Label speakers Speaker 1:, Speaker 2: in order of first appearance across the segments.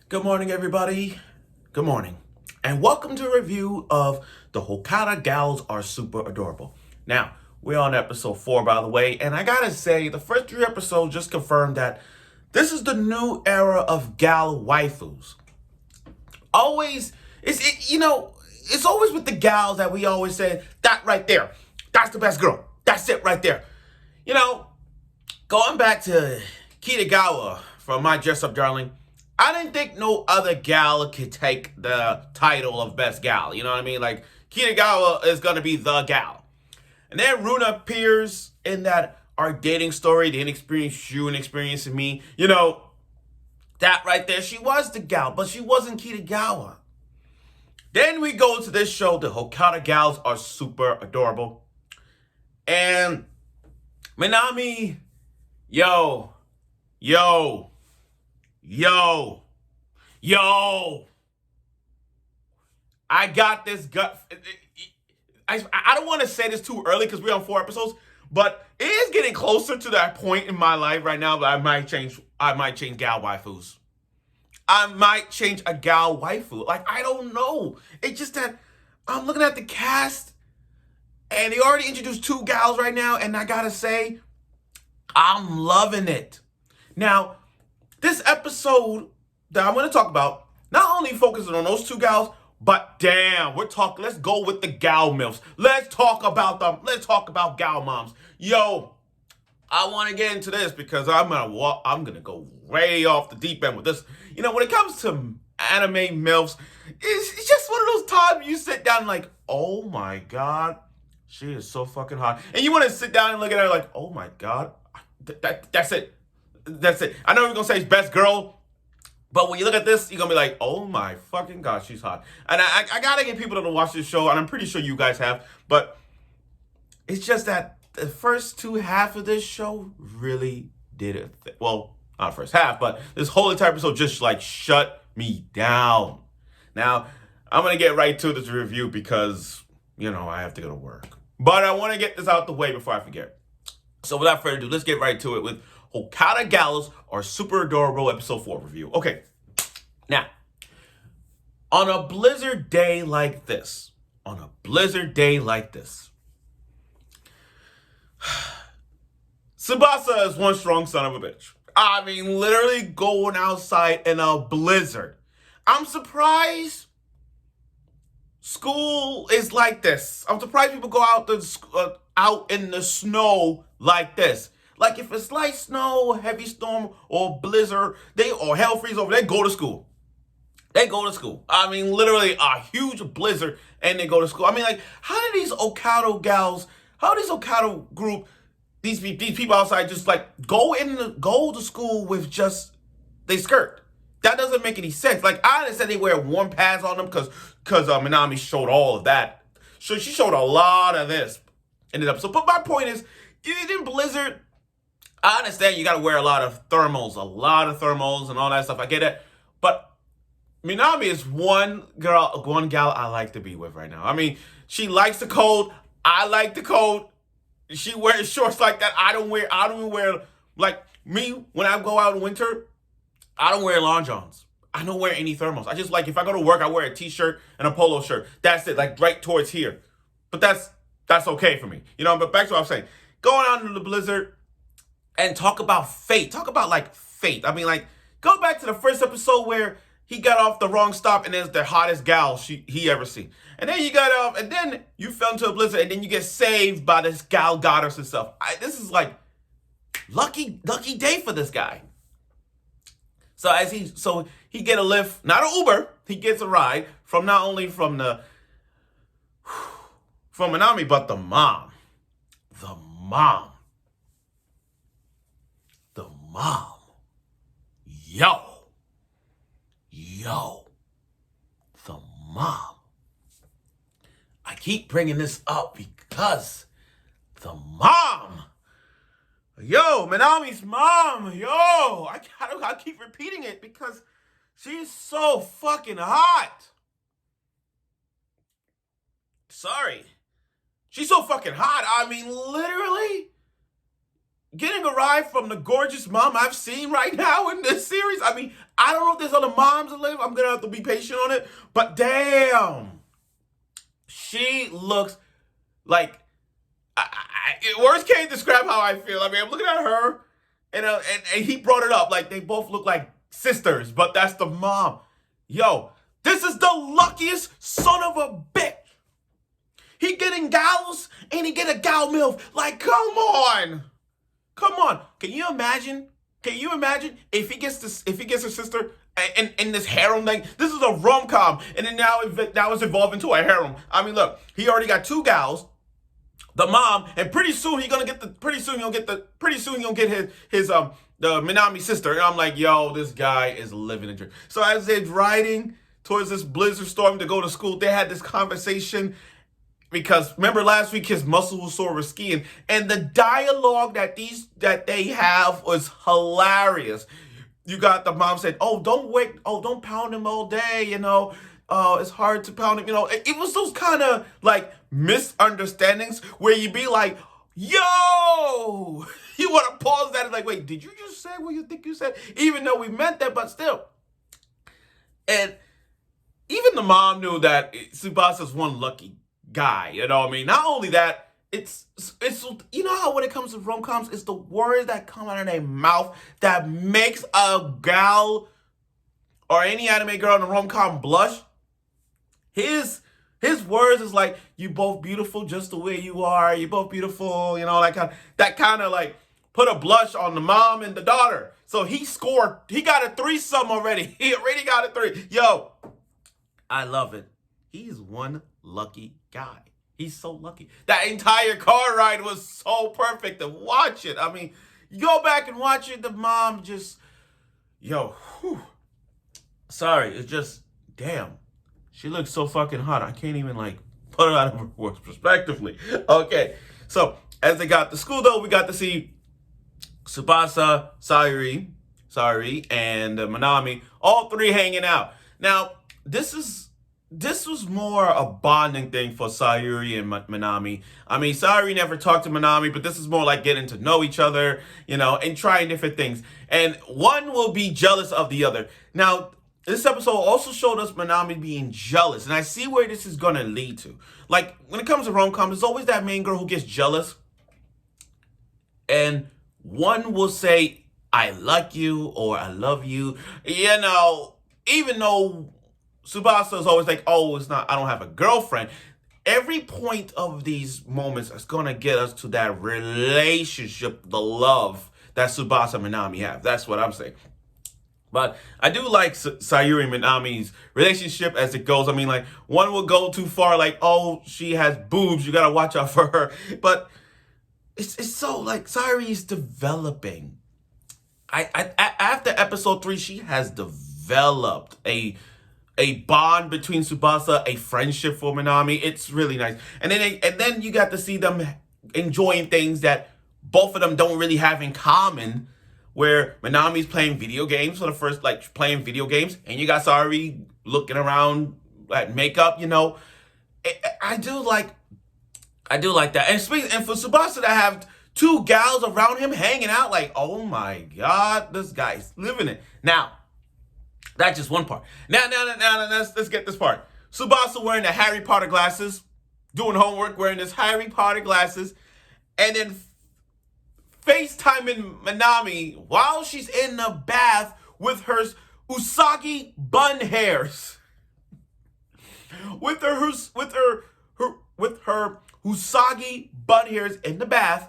Speaker 1: Good morning, everybody. Good morning. And welcome to a review of The Hokkaido Gals Are Super Adorable. Now, we're on episode 4, by the way, and I gotta say, the first 3 episodes just confirmed that this is the new era of gal waifus. Always, it's always with the gals that we always say, that right there, that's the best girl. That's it right there. You know, going back to Kitagawa from My Dress Up Darling, I didn't think no other gal could take the title of best gal. You know what I mean? Like, Kitagawa is gonna be the gal. And then Runa appears in that our dating story, the inexperienced you and experiencing me. You know, that right there, she was the gal, but she wasn't Kitagawa. Then we go to this show, the Hokkaido Gals Are Super Adorable. And Minami, yo, yo, yo, yo. I got this gut. I don't want to say this too early because we're on 4 episodes, but it is getting closer to that point in my life right now that I might change gal waifus. I might change a gal waifu. Like, I don't know. It's just that I'm looking at the cast and they already introduced 2 gals right now, and I gotta say, I'm loving it. Now, this episode that I'm gonna talk about not only focuses on those 2 gals, but damn, let's go with the gal milfs. Let's talk about them. Let's talk about gal moms. Yo, I want to get into this because I'm gonna go way off the deep end with this. You know, when it comes to anime milfs, it's just one of those times you sit down and like, oh my god, she is so fucking hot, and you want to sit down and look at her like, oh my god, that's it, that's it. I know you're gonna say it's best girl. But when you look at this, you're going to be like, oh my fucking god, she's hot. And I got to get people to watch this show, and I'm pretty sure you guys have. But it's just that the first 2 halves of this show really did it. Well, not first half, but this whole entire episode just like shut me down. Now, I'm going to get right to this review because, you know, I have to go to work. But I want to get this out the way before I forget. So without further ado, let's get right to it with Hokkaido Gals Are Super Adorable episode 4 review. Okay, now, on a blizzard day like this, Tsubasa is one strong son of a bitch. I mean, literally going outside in a blizzard. I'm surprised school is like this. I'm surprised people go out in the snow like this. Like, if it's light snow, heavy storm, or blizzard, or hell freeze over, they go to school. They go to school. I mean, literally a huge blizzard, and they go to school. I mean, like, how do these Hokkaido gals, how this Hokkaido group, these people outside just like go to school with just they skirt? That doesn't make any sense. Like, I understand they wear warm pads on them because Minami showed all of that. So she showed a lot of this in the episode. But my point is, in blizzard, I understand you gotta wear a lot of thermals and all that stuff. I get it. But Minami is one gal I like to be with right now. I mean, she likes the cold. I like the cold. She wears shorts like that. I don't even wear, like me, when I go out in winter, I don't wear long johns. I don't wear any thermals. I just, like, if I go to work, I wear a t-shirt and a polo shirt. That's it, like right towards here. But that's okay for me. You know, but back to what I was saying. Going out into the blizzard, and talk about fate. Talk about, like, fate. I mean, like, go back to the first episode where he got off the wrong stop and it's the hottest gal he ever seen. And then you got off, and then you fell into a blizzard, and then you get saved by this gal goddess and stuff. This is, like, lucky day for this guy. So he get a lift, not an Uber. He gets a ride from not only from Minami, but the mom. The mom. Yo, the mom. I keep bringing this up because the mom. Yo, Minami's mom. Yo, I keep repeating it because she's so fucking hot. Sorry. She's so fucking hot. I mean, literally, getting a ride from the gorgeous mom I've seen right now in this series. I mean, I don't know if there's other moms that live. I'm gonna have to be patient on it. But damn, she looks like words can't describe how I feel. I mean, I'm looking at her, and he brought it up like they both look like sisters, but that's the mom. Yo, this is the luckiest son of a bitch. He getting gals and he get a gal milf. Like, come on. Come on. Can you imagine? Can you imagine if he gets this? If he gets a sister in this harem thing? This is a rom-com, and then now it's evolving into a harem. I mean, look, he already got two gals, the mom, and pretty soon he'll get his the Minami sister. And I'm like, yo, this guy is living a dream. So as they're riding towards this blizzard storm to go to school, they had this conversation. Because remember last week his muscles were sore skiing, and the dialogue that they have was hilarious. You got the mom said, "Oh, don't pound him all day, it's hard to pound him." It was those kind of like misunderstandings where you be like, "Yo," you want to pause that and like, "Wait, did you just say what you think you said?" Even though we meant that, but still. And even the mom knew that Tsubasa's one lucky guy, I mean? Not only that, it's how when it comes to rom-coms, it's the words that come out of their mouth that makes a gal or any anime girl in a rom-com blush. His words is like, "You both beautiful just the way you are. You both beautiful," that kind of like put a blush on the mom and the daughter. So he got a threesome already. He already got a three. Yo, I love it. He's one lucky guy. He's so lucky. That entire car ride was so perfect to watch it. I mean, you go back and watch it, the mom just, sorry, it's just, damn. She looks so fucking hot. I can't even put it out of her words respectively. Okay, so as they got to school though, we got to see Tsubasa, Sayuri, and Minami, all three hanging out. Now, this was more a bonding thing for Sayuri and Minami. I mean, Sayuri never talked to Minami, but this is more like getting to know each other, and trying different things. And one will be jealous of the other. Now, this episode also showed us Minami being jealous, and I see where this is going to lead to. Like, when it comes to rom-com, there's always that main girl who gets jealous, and one will say, "I like you," or "I love you," even though Tsubasa is always like, "Oh, it's not, I don't have a girlfriend." Every point of these moments is going to get us to that relationship, the love that Tsubasa and Minami have. That's what I'm saying. But I do like Sayuri and Minami's relationship as it goes. I mean, like, one will go too far, like, "Oh, she has boobs, you got to watch out for her." But it's so, like, Sayuri's developing. After episode 3, she has developed a bond between Tsubasa, a friendship for Minami. It's really nice. And then you got to see them enjoying things that both of them don't really have in common, where Minami's playing video games for the first, playing video games, and you got Sayuri looking around at makeup, I do like that. And for Tsubasa to have two gals around him hanging out, like, oh my God, this guy's living it. Now, that's just one part. Now, let's get this part. Tsubasa wearing the Harry Potter glasses, doing homework, wearing his Harry Potter glasses, and then FaceTiming Minami while she's in the bath with her Usagi bun hairs. With her Usagi bun hairs in the bath,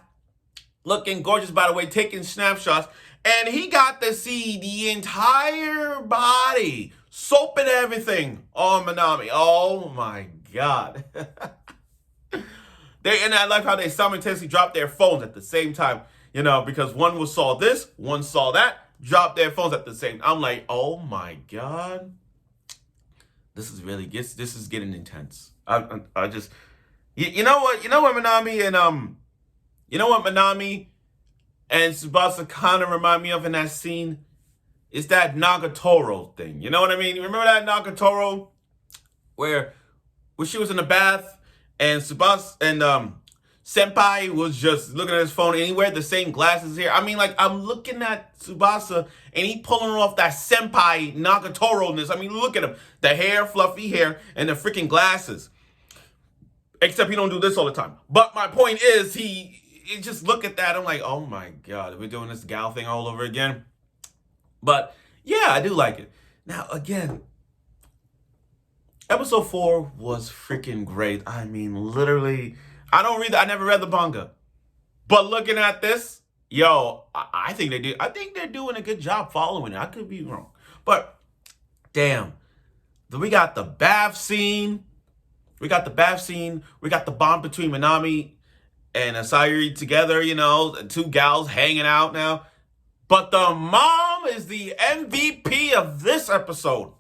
Speaker 1: looking gorgeous, by the way, taking snapshots. And he got to see the entire body, soap and everything, on Minami. Oh my God. And I like how they simultaneously dropped their phones at the same time, because one saw this, one saw that, dropped their phones at the same time. I'm like, oh my God. This is getting intense. I just, Minami and Tsubasa kind of remind me of in that scene? It's that Nagatoro thing. You know what I mean? You remember that Nagatoro where she was in the bath and Tsubasa and Senpai was just looking at his phone and he wear the same glasses here. I mean, like, I'm looking at Tsubasa and he pulling off that Senpai Nagatoro-ness. I mean, look at him. The hair, fluffy hair, and the freaking glasses. Except he don't do this all the time. But my point is, he just look at that. I'm like, oh my God, we're doing this gal thing all over again. But yeah, I do like it. Now, again, episode 4 was freaking great. I mean, literally, I never read the manga. But looking at this, yo, I think they do. I think they're doing a good job following it. I could be wrong. But damn, we got the bath scene. We got the bond between Minami and Sayuri together, the two gals hanging out now. But the mom is the MVP of this episode.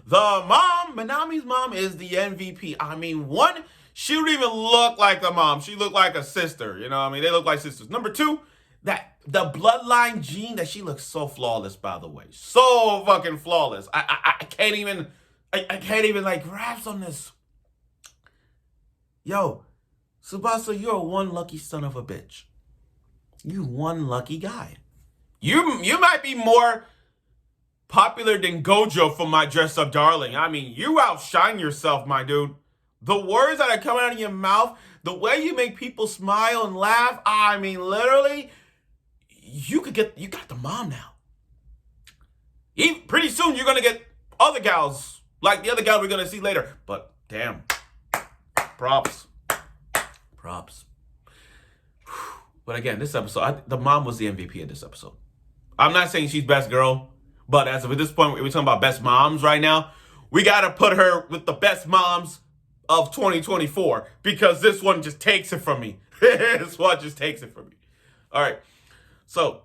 Speaker 1: Minami's mom is the MVP. I mean, one, she don't even look like the mom. She looked like a sister, They look like sisters. Number two, that the bloodline gene, that she looks so flawless, by the way. So fucking flawless. I can't even, like grasp on this. Yo, Tsubasa, you're one lucky son of a bitch. You one lucky guy. You might be more popular than Gojo from My Dress Up Darling. I mean, you outshine yourself, my dude. The words that are coming out of your mouth, the way you make people smile and laugh, I mean, literally, you got the mom now. Pretty soon, you're going to get other gals, like the other gal we're going to see later. But, damn. Props. But again, this episode, the mom was the MVP of this episode. I'm not saying she's best girl, but as of at this point, we're talking about best moms right now. We got to put her with the best moms of 2024 because this one just takes it from me. This one just takes it from me. All right. So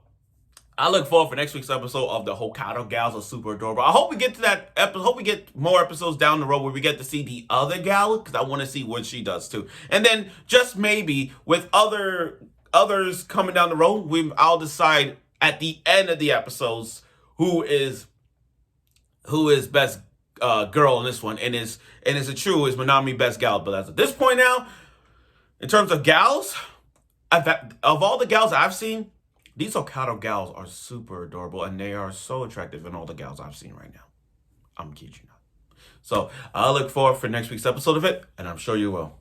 Speaker 1: I look forward for next week's episode of the Hokkaido Gals are super adorable. I hope we get to that episode. Hope we get more episodes down the road where we get to see the other gal because I want to see what she does too. And then just maybe with others coming down the road, I'll decide at the end of the episodes who is best girl in this one, and is Minami best gal. But as at this point now, in terms of gals, of all the gals I've seen, these Hokkaido gals are super adorable, and they are so attractive in all the gals I've seen right now. I'm kidding you not. So I'll look forward for next week's episode of it, and I'm sure you will.